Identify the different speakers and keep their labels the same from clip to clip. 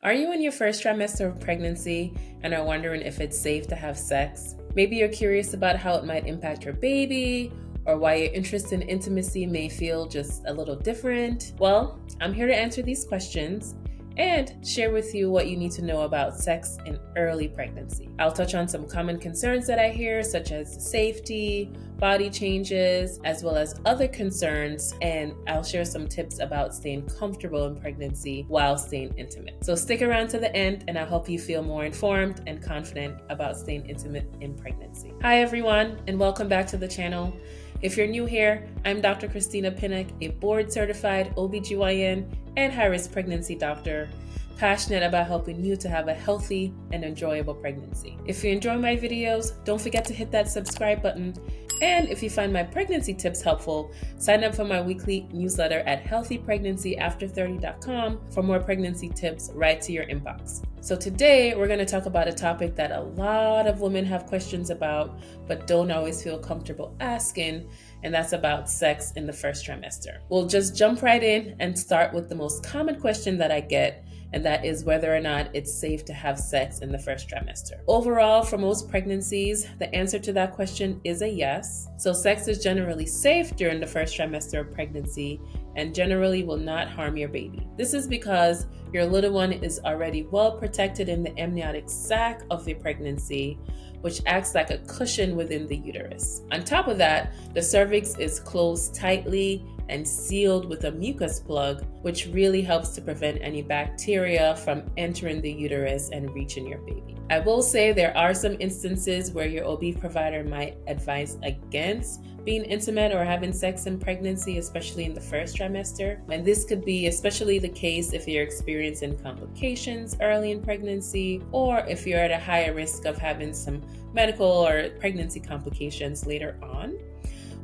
Speaker 1: Are you in your first trimester of pregnancy and are wondering if it's safe to have sex? Maybe you're curious about how it might impact your baby, or why your interest in intimacy may feel just a little different. Well, I'm here to answer these questions and share with you what you need to know about sex in early pregnancy. I'll touch on some common concerns that I hear, such as safety, body changes, as well as other concerns, and I'll share some tips about staying comfortable in pregnancy while staying intimate. So stick around to the end and I'll help you feel more informed and confident about staying intimate in pregnancy. Hi everyone, and welcome back to the channel. If you're new here, I'm Dr. Christina Pinnock, a board-certified OBGYN and high-risk pregnancy doctor, passionate about helping you to have a healthy and enjoyable pregnancy. If you enjoy my videos, don't forget to hit that subscribe button. And if you find my pregnancy tips helpful, sign up for my weekly newsletter at healthypregnancyafter30.com for more pregnancy tips right to your inbox. So today we're going to talk about a topic that a lot of women have questions about, but don't always feel comfortable asking, and that's about sex in the first trimester. We'll just jump right in and start with the most common question that I get, and that is whether or not it's safe to have sex in the first trimester. Overall, for most pregnancies, the answer to that question is a yes. So sex is generally safe during the first trimester of pregnancy and generally will not harm your baby. This is because your little one is already well protected in the amniotic sac of the pregnancy, which acts like a cushion within the uterus. On top of that, the cervix is closed tightly and sealed with a mucus plug, which really helps to prevent any bacteria from entering the uterus and reaching your baby. I will say there are some instances where your OB provider might advise against being intimate or having sex in pregnancy, especially in the first trimester. And this could be especially the case if you're experiencing complications early in pregnancy, or if you're at a higher risk of having some medical or pregnancy complications later on.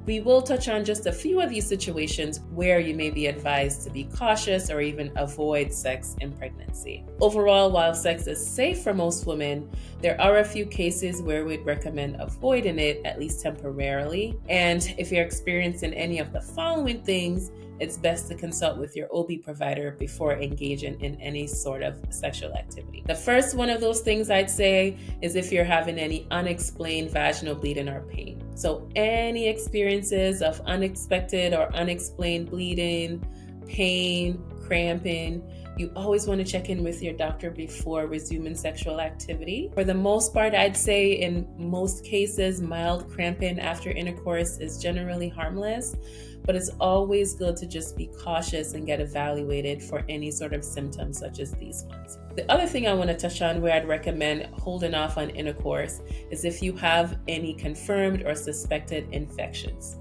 Speaker 1: We will touch on just a few of these situations where you may be advised to be cautious or even avoid sex in pregnancy. Overall, while sex is safe for most women, there are a few cases where we'd recommend avoiding it, at least temporarily. And if you're experiencing any of the following things, it's best to consult with your OB provider before engaging in any sort of sexual activity. The first one of those things I'd say is if you're having any unexplained vaginal bleeding or pain. So any experiences of unexpected or unexplained bleeding, pain, cramping, you always want to check in with your doctor before resuming sexual activity. For the most part, I'd say in most cases, mild cramping after intercourse is generally harmless, but it's always good to just be cautious and get evaluated for any sort of symptoms such as these ones. The other thing I want to touch on where I'd recommend holding off on intercourse is if you have any confirmed or suspected infections.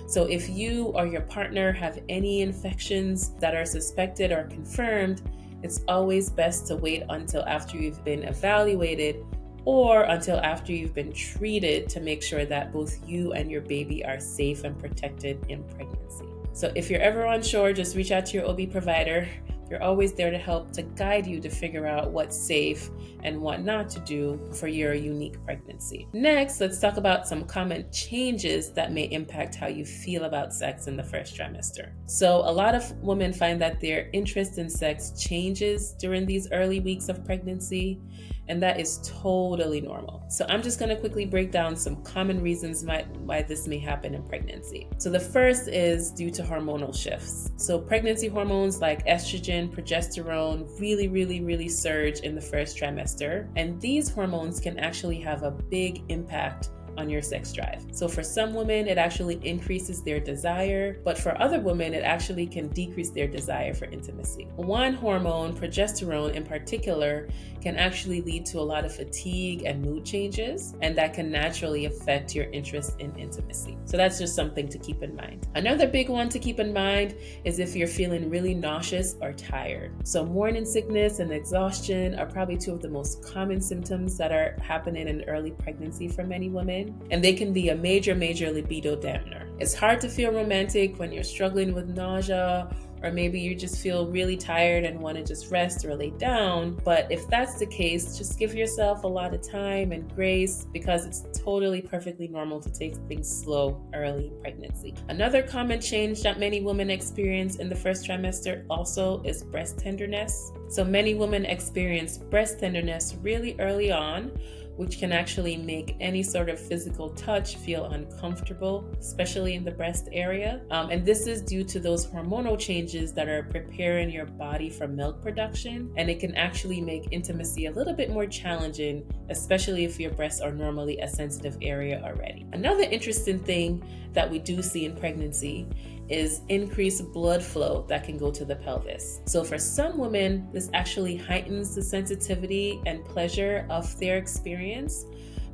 Speaker 1: So if you or your partner have any infections that are suspected or confirmed, it's always best to wait until after you've been evaluated or until after you've been treated to make sure that both you and your baby are safe and protected in pregnancy. So if you're ever unsure, just reach out to your OB provider. They're always there to help to guide you to figure out what's safe and what not to do for your unique pregnancy. Next, let's talk about some common changes that may impact how you feel about sex in the first trimester. So a lot of women find that their interest in sex changes during these early weeks of pregnancy, and that is totally normal. So I'm just going to quickly break down some common reasons why this may happen in pregnancy. So the first is due to hormonal shifts. So pregnancy hormones like estrogen, progesterone really surge in the first trimester, and these hormones can actually have a big impact on your sex drive. So for some women, it actually increases their desire, but for other women, it actually can decrease their desire for intimacy. One hormone, progesterone in particular, can actually lead to a lot of fatigue and mood changes, and that can naturally affect your interest in intimacy. So that's just something to keep in mind. Another big one to keep in mind is if you're feeling really nauseous or tired. So morning sickness and exhaustion are probably two of the most common symptoms that are happening in early pregnancy for many women, and they can be a major libido dampener. It's hard to feel romantic when you're struggling with nausea or maybe you just feel really tired and want to just rest or lay down. But if that's the case, just give yourself a lot of time and grace, because it's totally perfectly normal to take things slow early in pregnancy. Another common change that many women experience in the first trimester also is breast tenderness. So many women experience breast tenderness really early on, which can actually make any sort of physical touch feel uncomfortable, especially in the breast area. And this is due to those hormonal changes that are preparing your body for milk production. And it can actually make intimacy a little bit more challenging, especially if your breasts are normally a sensitive area already. Another interesting thing that we do see in pregnancy is increased blood flow that can go to the pelvis. So for some women, this actually heightens the sensitivity and pleasure of their experience.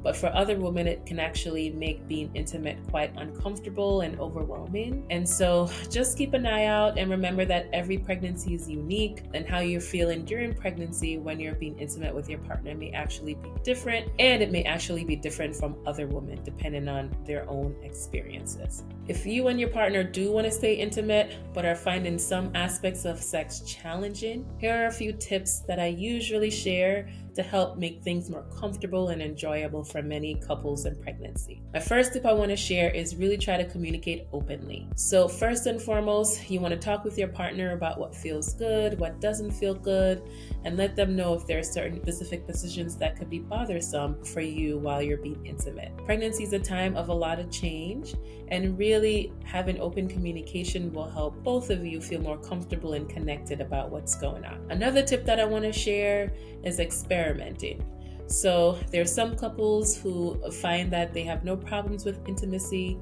Speaker 1: But for other women, it can actually make being intimate quite uncomfortable and overwhelming. And so just keep an eye out and remember that every pregnancy is unique, and how you're feeling during pregnancy when you're being intimate with your partner may actually be different, and it may actually be different from other women depending on their own experiences. If you and your partner do want to stay intimate but are finding some aspects of sex challenging, here are a few tips that I usually share to help make things more comfortable and enjoyable for many couples in pregnancy. My first tip I want to share is really try to communicate openly. So first and foremost, you want to talk with your partner about what feels good, what doesn't feel good, and let them know if there are certain specific positions that could be bothersome for you while you're being intimate. Pregnancy is a time of a lot of change, and really having open communication will help both of you feel more comfortable and connected about what's going on. Another tip that I want to share is experimenting. So there's some couples who find that they have no problems with intimacy,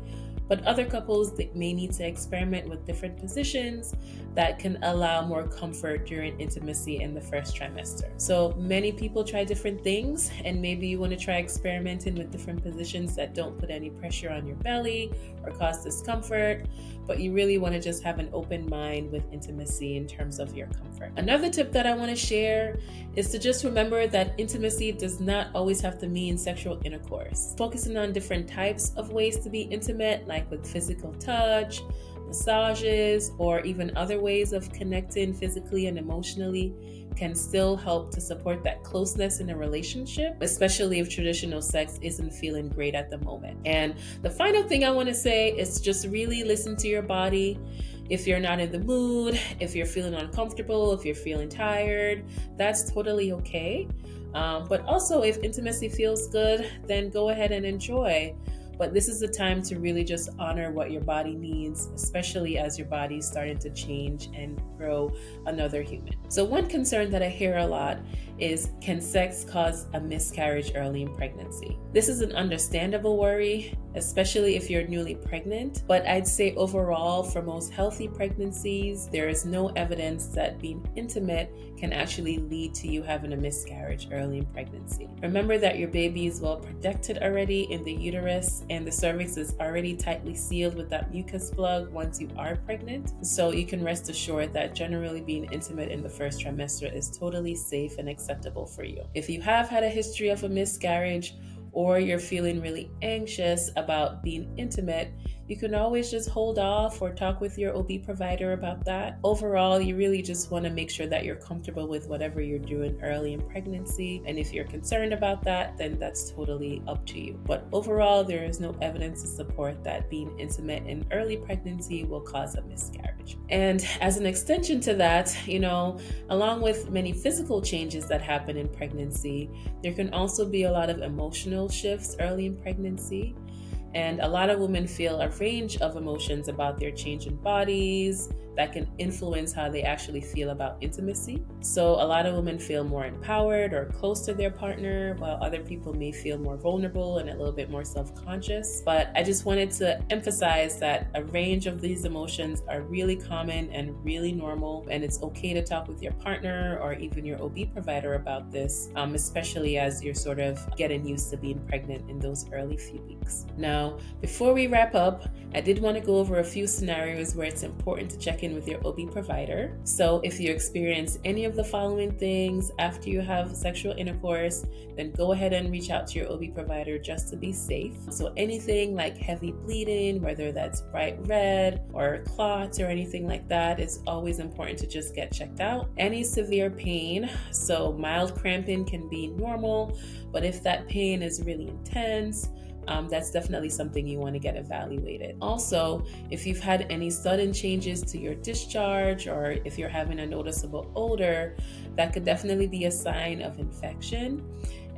Speaker 1: but other couples that may need to experiment with different positions that can allow more comfort during intimacy in the first trimester. So many people try different things, and maybe you want to try experimenting with different positions that don't put any pressure on your belly or cause discomfort, but you really want to just have an open mind with intimacy in terms of your comfort. Another tip that I want to share is to just remember that intimacy does not always have to mean sexual intercourse. Focusing on different types of ways to be intimate, like with physical touch, massages, or even other ways of connecting physically and emotionally, can still help to support that closeness in a relationship, especially if traditional sex isn't feeling great at the moment. And the final thing I want to say is just really listen to your body. If you're not in the mood, if you're feeling uncomfortable, if you're feeling tired, that's totally okay. But also, if intimacy feels good, then go ahead and enjoy. But this is the time to really just honor what your body needs, especially as your body is starting to change and grow another human. So one concern that I hear a lot is, can sex cause a miscarriage early in pregnancy? This is an understandable worry, especially if you're newly pregnant. But I'd say overall, for most healthy pregnancies, there is no evidence that being intimate can actually lead to you having a miscarriage early in pregnancy. Remember that your baby is well protected already in the uterus, and the cervix is already tightly sealed with that mucus plug once you are pregnant. So you can rest assured that generally being intimate in the first trimester is totally safe and acceptable for you. If you have had a history of a miscarriage, or you're feeling really anxious about being intimate, you can always just hold off or talk with your OB provider about that. Overall, you really just want to make sure that you're comfortable with whatever you're doing early in pregnancy. And if you're concerned about that, then that's totally up to you. But overall, there is no evidence to support that being intimate in early pregnancy will cause a miscarriage. And as an extension to that, along with many physical changes that happen in pregnancy, there can also be a lot of emotional shifts early in pregnancy. And a lot of women feel a range of emotions about their changing bodies that can influence how they actually feel about intimacy. So a lot of women feel more empowered or close to their partner, while other people may feel more vulnerable and a little bit more self-conscious. But I just wanted to emphasize that a range of these emotions are really common and really normal, and it's okay to talk with your partner or even your OB provider about this, especially as you're sort of getting used to being pregnant in those early few weeks. Now, before we wrap up, I did want to go over a few scenarios where it's important to check check in with your OB provider. So if you experience any of the following things after you have sexual intercourse, then go ahead and reach out to your OB provider just to be safe. So anything like heavy bleeding, whether that's bright red or clots or anything like that, it's always important to just get checked out. Any severe pain, so mild cramping can be normal, but if that pain is really intense, that's definitely something you want to get evaluated. Also, if you've had any sudden changes to your discharge or if you're having a noticeable odor, that could definitely be a sign of infection.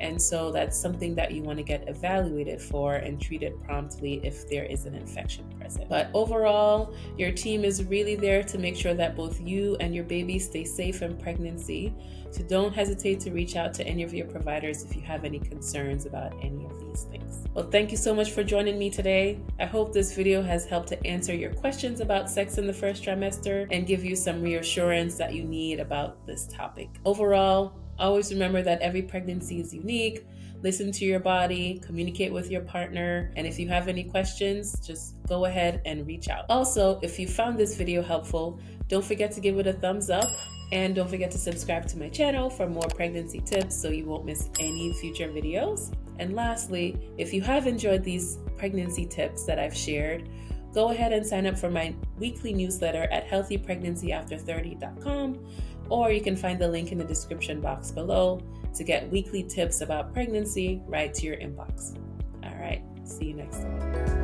Speaker 1: And so that's something that you want to get evaluated for and treated promptly if there is an infection present. But overall, your team is really there to make sure that both you and your baby stay safe in pregnancy. So don't hesitate to reach out to any of your providers if you have any concerns about any of these things. Well, thank you so much for joining me today. I hope this video has helped to answer your questions about sex in the first trimester and give you some reassurance that you need about this topic. Overall, always remember that every pregnancy is unique. Listen to your body, communicate with your partner, and if you have any questions, just go ahead and reach out. Also, if you found this video helpful, don't forget to give it a thumbs up, and don't forget to subscribe to my channel for more pregnancy tips so you won't miss any future videos. And lastly, if you have enjoyed these pregnancy tips that I've shared, go ahead and sign up for my weekly newsletter at healthypregnancyafter30.com, or you can find the link in the description box below to get weekly tips about pregnancy right to your inbox. All right, see you next time.